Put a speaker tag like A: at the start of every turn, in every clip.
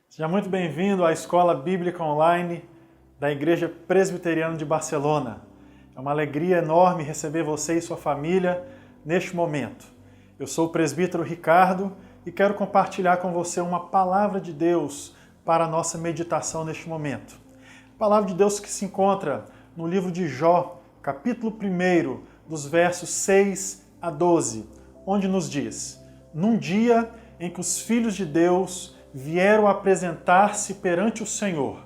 A: Seja muito bem-vindo à Escola Bíblica Online da Igreja Presbiteriana de Barcelona. É uma alegria enorme receber você e sua família neste momento. Eu sou o presbítero Ricardo e quero compartilhar com você uma palavra de Deus para a nossa meditação neste momento. A palavra de Deus que se encontra no livro de Jó, capítulo 1, dos versos 6 a 12, onde nos diz: Num dia em que os filhos de Deus vieram apresentar-se perante o Senhor,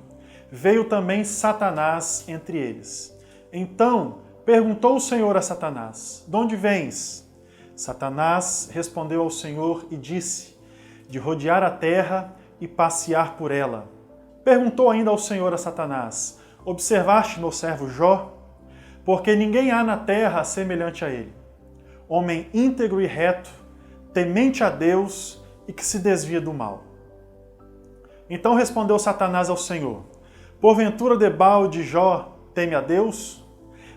A: veio também Satanás entre eles. Então perguntou o Senhor a Satanás: De onde vens? Satanás respondeu ao Senhor e disse: De rodear a terra e passear por ela. Perguntou ainda ao Senhor a Satanás: Observaste meu servo Jó? Porque ninguém há na terra semelhante a ele, homem íntegro e reto, temente a Deus e que se desvia do mal. Então respondeu Satanás ao Senhor: Porventura debalde Jó teme a Deus?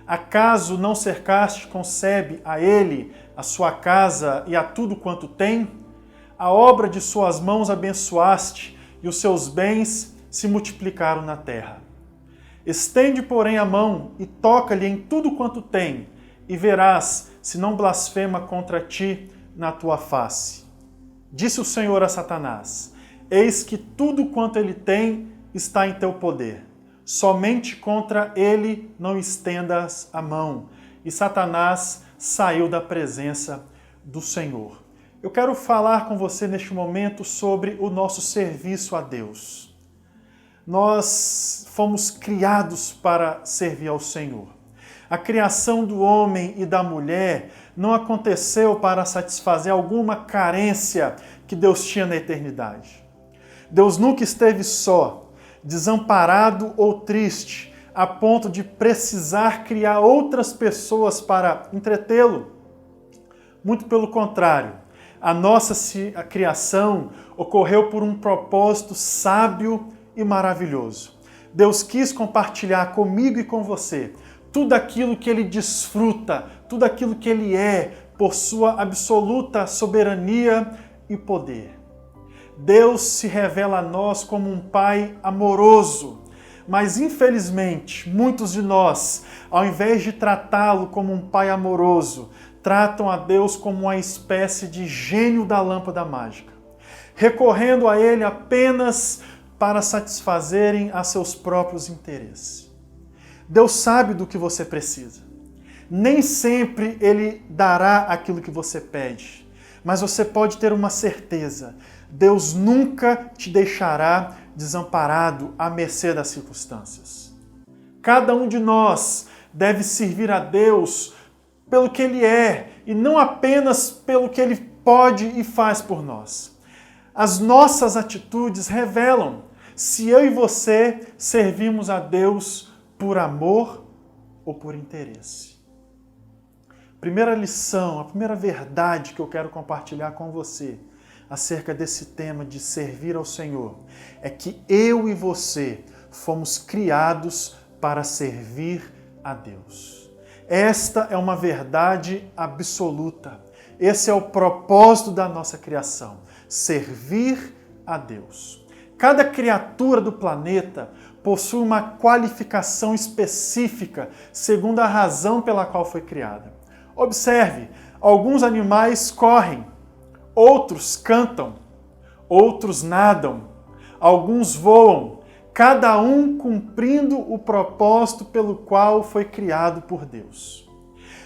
A: Acaso não cercaste com sebe a ele, a sua casa e a tudo quanto tem? A obra de suas mãos abençoaste e os seus bens se multiplicaram na terra. Estende, porém, a mão e toca-lhe em tudo quanto tem, e verás se não blasfema contra ti na tua face. Disse o Senhor a Satanás: Eis que tudo quanto ele tem está em teu poder. Somente contra ele não estendas a mão. E Satanás saiu da presença do Senhor. Eu quero falar com você neste momento sobre o nosso serviço a Deus. Nós fomos criados para servir ao Senhor. A criação do homem e da mulher não aconteceu para satisfazer alguma carência que Deus tinha na eternidade. Deus nunca esteve só, desamparado ou triste, a ponto de precisar criar outras pessoas para entretê-lo. Muito pelo contrário, a nossa criação ocorreu por um propósito sábio e maravilhoso. Deus quis compartilhar comigo e com você tudo aquilo que Ele desfruta, tudo aquilo que Ele é, por sua absoluta soberania e poder. Deus se revela a nós como um Pai amoroso, mas infelizmente muitos de nós, ao invés de tratá-lo como um Pai amoroso, tratam a Deus como uma espécie de gênio da lâmpada mágica, recorrendo a Ele apenas para satisfazerem a seus próprios interesses. Deus sabe do que você precisa. Nem sempre Ele dará aquilo que você pede, mas você pode ter uma certeza: Deus nunca te deixará desamparado à mercê das circunstâncias. Cada um de nós deve servir a Deus pelo que Ele é e não apenas pelo que Ele pode e faz por nós. As nossas atitudes revelam se eu e você servimos a Deus por amor ou por interesse. Primeira lição, a primeira verdade que eu quero compartilhar com você acerca desse tema de servir ao Senhor é que eu e você fomos criados para servir a Deus. Esta é uma verdade absoluta. Esse é o propósito da nossa criação: servir a Deus. Cada criatura do planeta possui uma qualificação específica segundo a razão pela qual foi criada. Observe, alguns animais correm, outros cantam, outros nadam, alguns voam, cada um cumprindo o propósito pelo qual foi criado por Deus.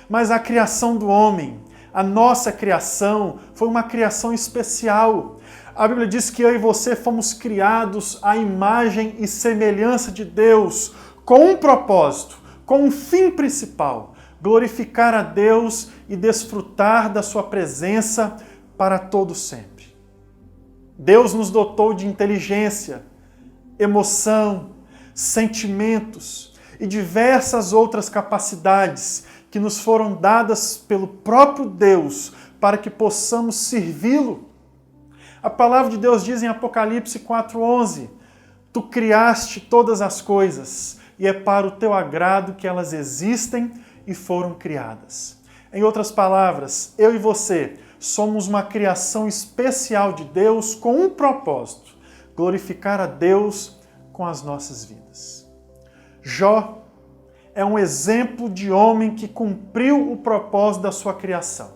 A: Mas a criação do homem, a nossa criação, foi uma criação especial. A Bíblia diz que eu e você fomos criados à imagem e semelhança de Deus, com um propósito, com um fim principal: glorificar a Deus e desfrutar da sua presença para todo sempre. Deus nos dotou de inteligência, emoção, sentimentos e diversas outras capacidades que nos foram dadas pelo próprio Deus para que possamos servi-lo. A palavra de Deus diz em Apocalipse 4:11: Tu criaste todas as coisas e é para o teu agrado que elas existem e foram criadas. Em outras palavras, eu e você somos uma criação especial de Deus com um propósito: glorificar a Deus com as nossas vidas. Jó é um exemplo de homem que cumpriu o propósito da sua criação.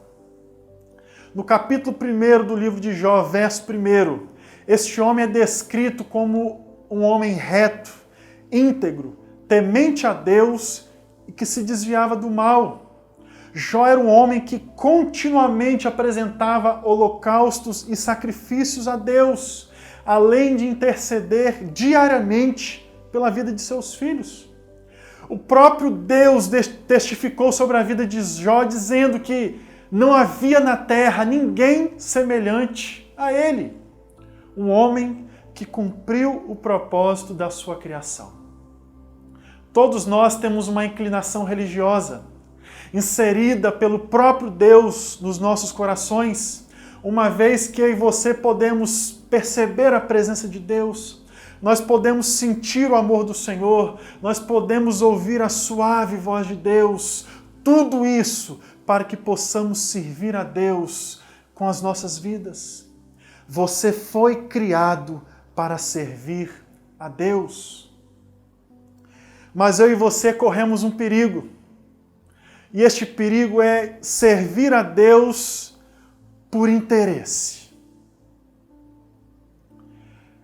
A: No capítulo 1 do livro de Jó, verso 1, este homem é descrito como um homem reto, íntegro, temente a Deus e que se desviava do mal. Jó era um homem que continuamente apresentava holocaustos e sacrifícios a Deus, além de interceder diariamente pela vida de seus filhos. O próprio Deus testificou sobre a vida de Jó, dizendo que não havia na terra ninguém semelhante a ele. Um homem que cumpriu o propósito da sua criação. Todos nós temos uma inclinação religiosa, inserida pelo próprio Deus nos nossos corações, uma vez que eu e você podemos perceber a presença de Deus, nós podemos sentir o amor do Senhor, nós podemos ouvir a suave voz de Deus, tudo isso para que possamos servir a Deus com as nossas vidas. Você foi criado para servir a Deus. Mas eu e você corremos um perigo. E este perigo é servir a Deus por interesse.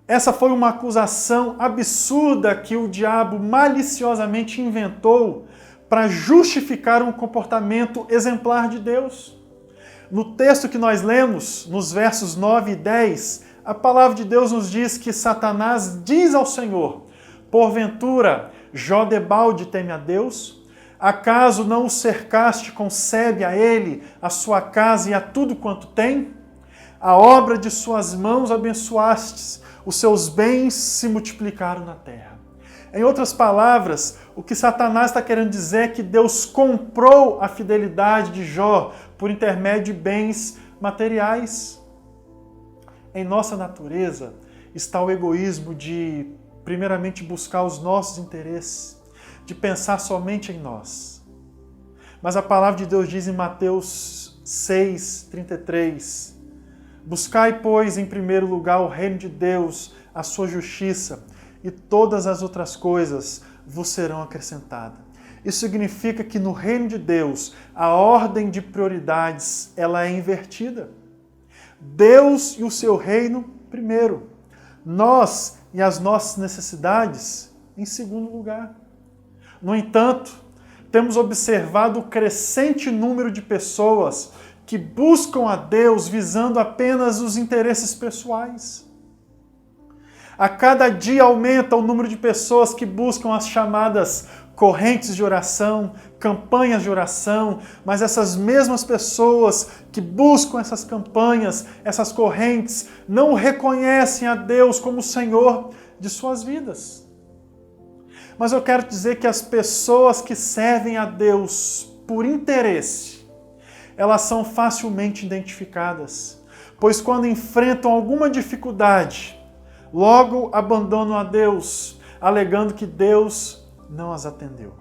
A: Essa foi uma acusação absurda que o diabo maliciosamente inventou para justificar um comportamento exemplar de Deus. No texto que nós lemos, nos versos 9 e 10, a palavra de Deus nos diz que Satanás diz ao Senhor: porventura, Jó debalde teme a Deus? Acaso não o cercaste com sebe a ele, a sua casa e a tudo quanto tem? A obra de suas mãos abençoastes, os seus bens se multiplicaram na terra. Em outras palavras, o que Satanás está querendo dizer é que Deus comprou a fidelidade de Jó por intermédio de bens materiais. Em nossa natureza está o egoísmo de, primeiramente, buscar os nossos interesses, de pensar somente em nós. Mas a palavra de Deus diz em Mateus 6:33, buscai, pois, em primeiro lugar o reino de Deus, a sua justiça, e todas as outras coisas vos serão acrescentadas. Isso significa que no reino de Deus, a ordem de prioridades ela é invertida. Deus e o seu reino primeiro. Nós e as nossas necessidades em segundo lugar. No entanto, temos observado o crescente número de pessoas que buscam a Deus visando apenas os interesses pessoais. A cada dia aumenta o número de pessoas que buscam as chamadas correntes de oração, campanhas de oração, mas essas mesmas pessoas que buscam essas campanhas, essas correntes, não reconhecem a Deus como o Senhor de suas vidas. Mas eu quero dizer que as pessoas que servem a Deus por interesse, elas são facilmente identificadas, pois quando enfrentam alguma dificuldade, logo abandonam a Deus, alegando que Deus não as atendeu.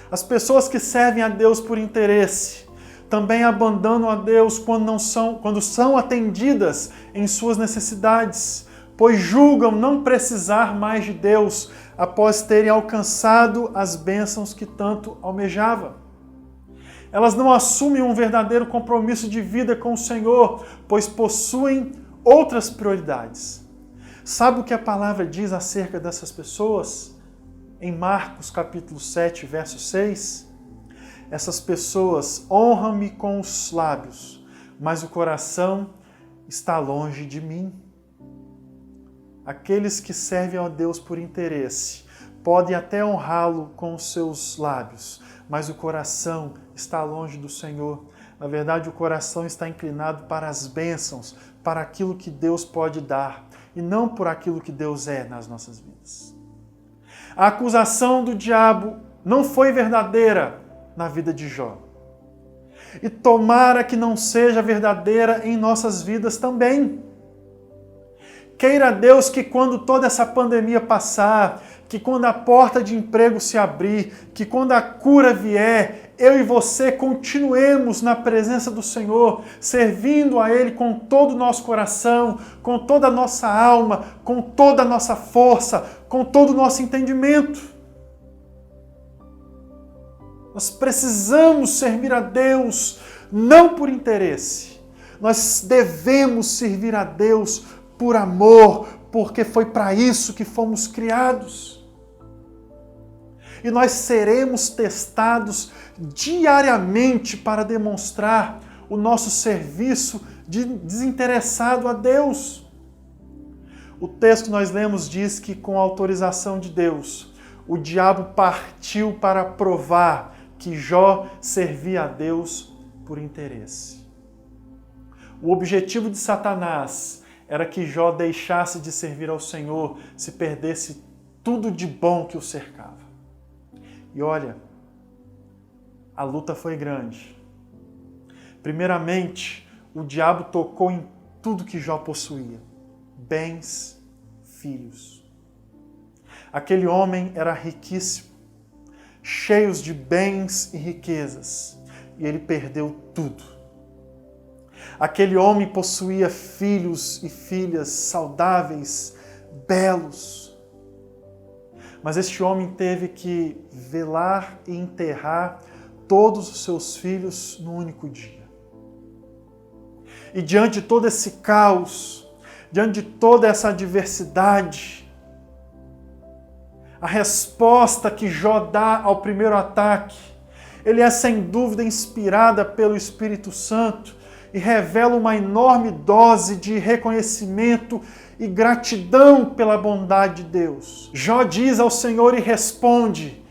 A: As pessoas que servem a Deus por interesse também abandonam a Deus quando são atendidas em suas necessidades, pois julgam não precisar mais de Deus após terem alcançado as bênçãos que tanto almejavam. Elas não assumem um verdadeiro compromisso de vida com o Senhor, pois possuem outras prioridades. Sabe o que a palavra diz acerca dessas pessoas? Em Marcos capítulo 7, verso 6, essas pessoas honram-me com os lábios, mas o coração está longe de mim. Aqueles que servem a Deus por interesse podem até honrá-lo com os seus lábios, mas o coração está longe do Senhor. Na verdade, o coração está inclinado para as bênçãos, para aquilo que Deus pode dar, e não por aquilo que Deus é nas nossas vidas. A acusação do diabo não foi verdadeira na vida de Jó. E tomara que não seja verdadeira em nossas vidas também. Queira Deus que quando toda essa pandemia passar, que quando a porta de emprego se abrir, que quando a cura vier, eu e você continuemos na presença do Senhor, servindo a Ele com todo o nosso coração, com toda a nossa alma, com toda a nossa força, com todo o nosso entendimento. Nós precisamos servir a Deus não por interesse. Nós devemos servir a Deus por amor, porque foi para isso que fomos criados. E nós seremos testados diariamente para demonstrar o nosso serviço desinteressado a Deus. O texto que nós lemos diz que, com a autorização de Deus, o diabo partiu para provar que Jó servia a Deus por interesse. O objetivo de Satanás era que Jó deixasse de servir ao Senhor, se perdesse tudo de bom que o cercava. E olha, a luta foi grande. Primeiramente, o diabo tocou em tudo que Jó possuía: bens, filhos. Aquele homem era riquíssimo, cheio de bens e riquezas, e ele perdeu tudo. Aquele homem possuía filhos e filhas saudáveis, belos. Mas este homem teve que velar e enterrar todos os seus filhos num único dia. E diante de todo esse caos, diante de toda essa adversidade, a resposta que Jó dá ao primeiro ataque, ele é sem dúvida inspirada pelo Espírito Santo e revela uma enorme dose de reconhecimento e gratidão pela bondade de Deus. Jó diz ao Senhor e responde: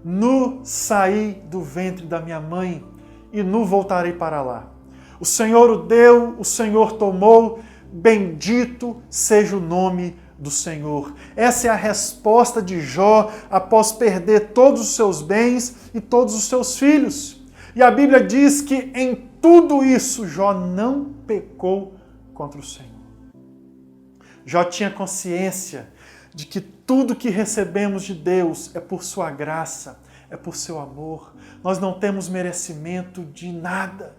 A: nu saí do ventre da minha mãe e nu voltarei para lá. O Senhor o deu, o Senhor tomou, bendito seja o nome do Senhor. Essa é a resposta de Jó após perder todos os seus bens e todos os seus filhos. E a Bíblia diz que em tudo isso Jó não pecou contra o Senhor. Jó tinha consciência de que tudo que recebemos de Deus é por sua graça, é por seu amor. Nós não temos merecimento de nada.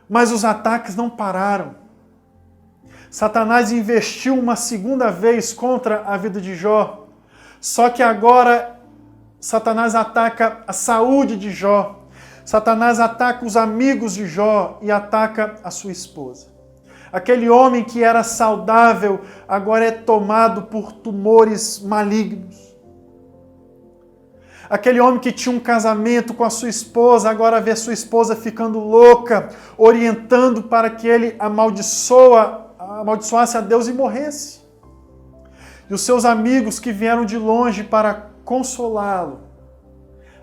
A: Mas os ataques não pararam. Satanás investiu uma segunda vez contra a vida de Jó. Só que agora Satanás ataca a saúde de Jó. Satanás ataca os amigos de Jó e ataca a sua esposa. Aquele homem que era saudável agora é tomado por tumores malignos. Aquele homem que tinha um casamento com a sua esposa, agora vê sua esposa ficando louca, orientando para que ele amaldiçoasse a Deus e morresse. E os seus amigos que vieram de longe para consolá-lo,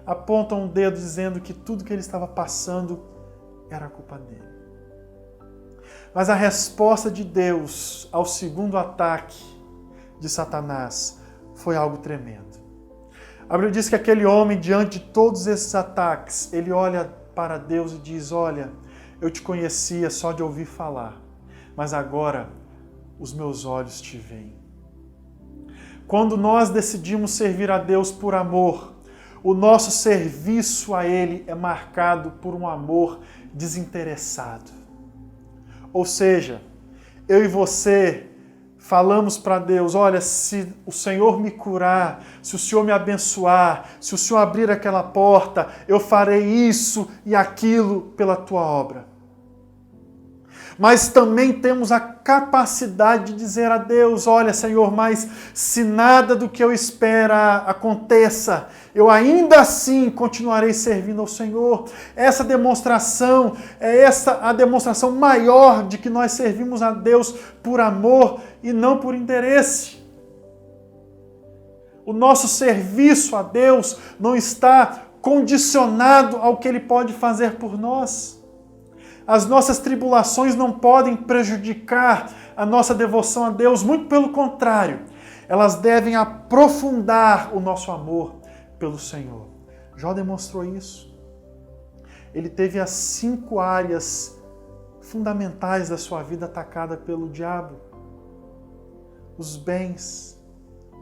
A: apontam o dedo dizendo que tudo que ele estava passando era culpa dele. Mas a resposta de Deus ao segundo ataque de Satanás foi algo tremendo. A Bíblia diz que aquele homem, diante de todos esses ataques, ele olha para Deus e diz: olha, eu te conhecia só de ouvir falar, mas agora os meus olhos te veem. Quando nós decidimos servir a Deus por amor, o nosso serviço a Ele é marcado por um amor desinteressado. Ou seja, eu e você falamos para Deus: olha, se o Senhor me curar, se o Senhor me abençoar, se o Senhor abrir aquela porta, eu farei isso e aquilo pela tua obra. Mas também temos a capacidade de dizer a Deus: olha, Senhor, mas se nada do que eu espero aconteça, eu ainda assim continuarei servindo ao Senhor. Essa demonstração é a demonstração maior de que nós servimos a Deus por amor e não por interesse. O nosso serviço a Deus não está condicionado ao que Ele pode fazer por nós. As nossas tribulações não podem prejudicar a nossa devoção a Deus, muito pelo contrário, elas devem aprofundar o nosso amor pelo Senhor. Jó demonstrou isso. Ele teve as 5 áreas fundamentais da sua vida atacada pelo diabo: os bens,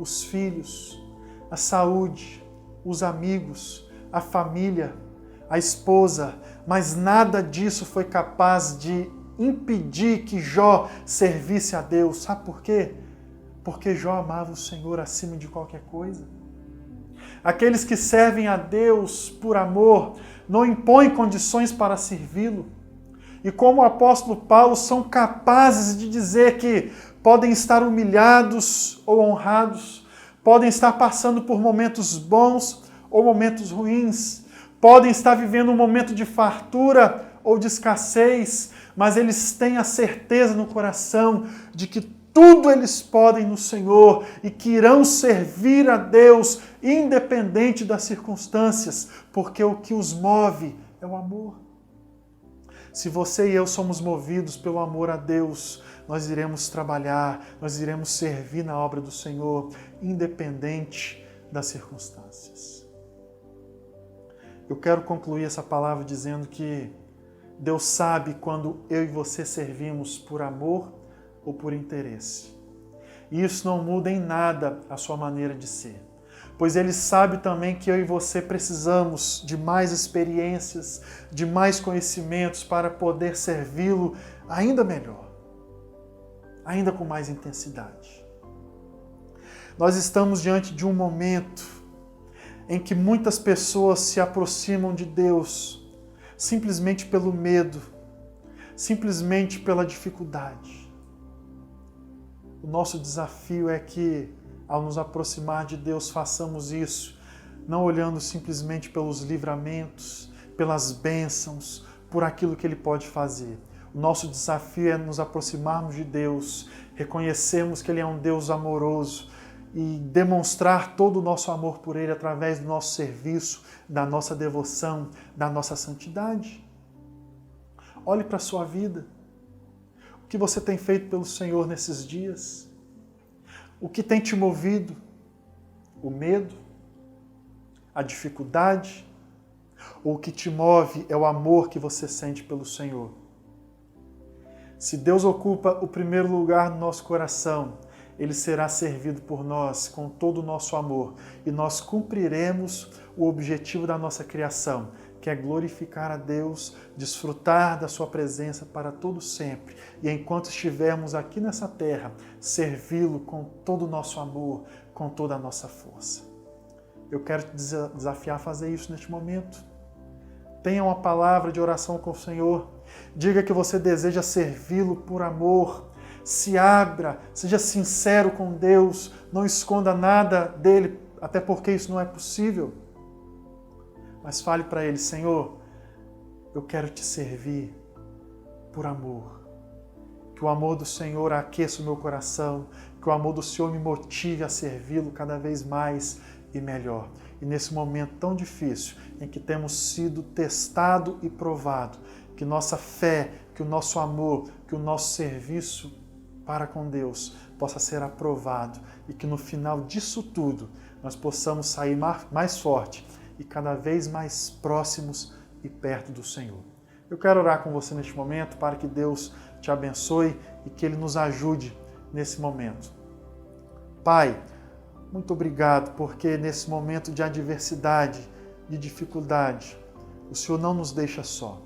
A: os filhos, a saúde, os amigos, a família, a esposa, mas nada disso foi capaz de impedir que Jó servisse a Deus. Sabe por quê? Porque Jó amava o Senhor acima de qualquer coisa. Aqueles que servem a Deus por amor não impõem condições para servi-lo. E como o apóstolo Paulo, são capazes de dizer que podem estar humilhados ou honrados, podem estar passando por momentos bons ou momentos ruins, podem estar vivendo um momento de fartura ou de escassez, mas eles têm a certeza no coração de que tudo eles podem no Senhor e que irão servir a Deus independente das circunstâncias, porque o que os move é o amor. Se você e eu somos movidos pelo amor a Deus, nós iremos trabalhar, nós iremos servir na obra do Senhor, independente das circunstâncias. Eu quero concluir essa palavra dizendo que Deus sabe quando eu e você servimos por amor ou por interesse. E isso não muda em nada a sua maneira de ser. Pois Ele sabe também que eu e você precisamos de mais experiências, de mais conhecimentos para poder servi-lo ainda melhor, ainda com mais intensidade. Nós estamos diante de um momento em que muitas pessoas se aproximam de Deus simplesmente pelo medo, simplesmente pela dificuldade. O nosso desafio é que, ao nos aproximar de Deus, façamos isso, não olhando simplesmente pelos livramentos, pelas bênçãos, por aquilo que Ele pode fazer. O nosso desafio é nos aproximarmos de Deus, reconhecermos que Ele é um Deus amoroso e demonstrar todo o nosso amor por Ele através do nosso serviço, da nossa devoção, da nossa santidade. Olhe para a sua vida. O que você tem feito pelo Senhor nesses dias? O que tem te movido? O medo? A dificuldade? Ou o que te move é o amor que você sente pelo Senhor? Se Deus ocupa o primeiro lugar no nosso coração, Ele será servido por nós com todo o nosso amor e nós cumpriremos o objetivo da nossa criação, que é glorificar a Deus, desfrutar da sua presença para todo sempre. E enquanto estivermos aqui nessa terra, servi-lo com todo o nosso amor, com toda a nossa força. Eu quero te desafiar a fazer isso neste momento. Tenha uma palavra de oração com o Senhor. Diga que você deseja servi-lo por amor. Se abra, seja sincero com Deus. Não esconda nada dele, até porque isso não é possível. Mas fale para Ele: Senhor, eu quero te servir por amor. Que o amor do Senhor aqueça o meu coração, que o amor do Senhor me motive a servi-lo cada vez mais e melhor. E nesse momento tão difícil, em que temos sido testado e provado, que nossa fé, que o nosso amor, que o nosso serviço para com Deus possa ser aprovado e que no final disso tudo nós possamos sair mais forte e cada vez mais próximos e perto do Senhor. Eu quero orar com você neste momento para que Deus te abençoe e que Ele nos ajude nesse momento. Pai, muito obrigado porque nesse momento de adversidade, de dificuldade, o Senhor não nos deixa só.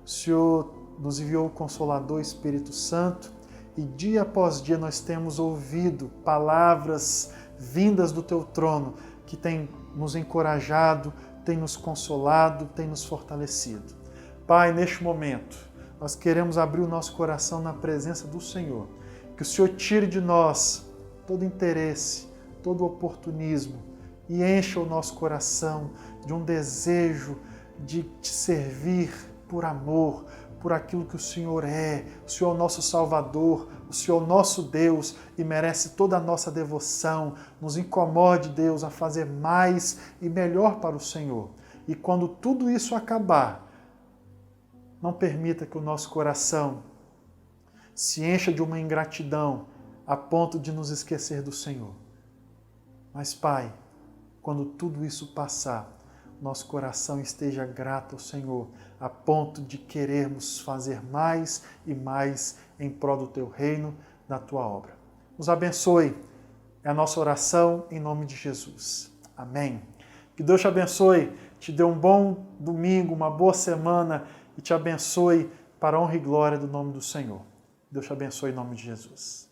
A: O Senhor nos enviou o Consolador Espírito Santo e dia após dia nós temos ouvido palavras vindas do Teu trono que têm nos encorajado, tem nos consolado, tem nos fortalecido. Pai, neste momento, nós queremos abrir o nosso coração na presença do Senhor. Que o Senhor tire de nós todo interesse, todo oportunismo e encha o nosso coração de um desejo de te servir por amor, por aquilo que o Senhor é. O Senhor é o nosso Salvador, o Senhor é o nosso Deus e merece toda a nossa devoção. Nos incomode, Deus, a fazer mais e melhor para o Senhor. E quando tudo isso acabar, não permita que o nosso coração se encha de uma ingratidão a ponto de nos esquecer do Senhor. Mas, Pai, quando tudo isso passar, nosso coração esteja grato ao Senhor, a ponto de querermos fazer mais e mais em prol do Teu reino, da Tua obra. Nos abençoe. É a nossa oração em nome de Jesus. Amém. Que Deus te abençoe, te dê um bom domingo, uma boa semana e te abençoe para a honra e glória do nome do Senhor. Deus te abençoe em nome de Jesus.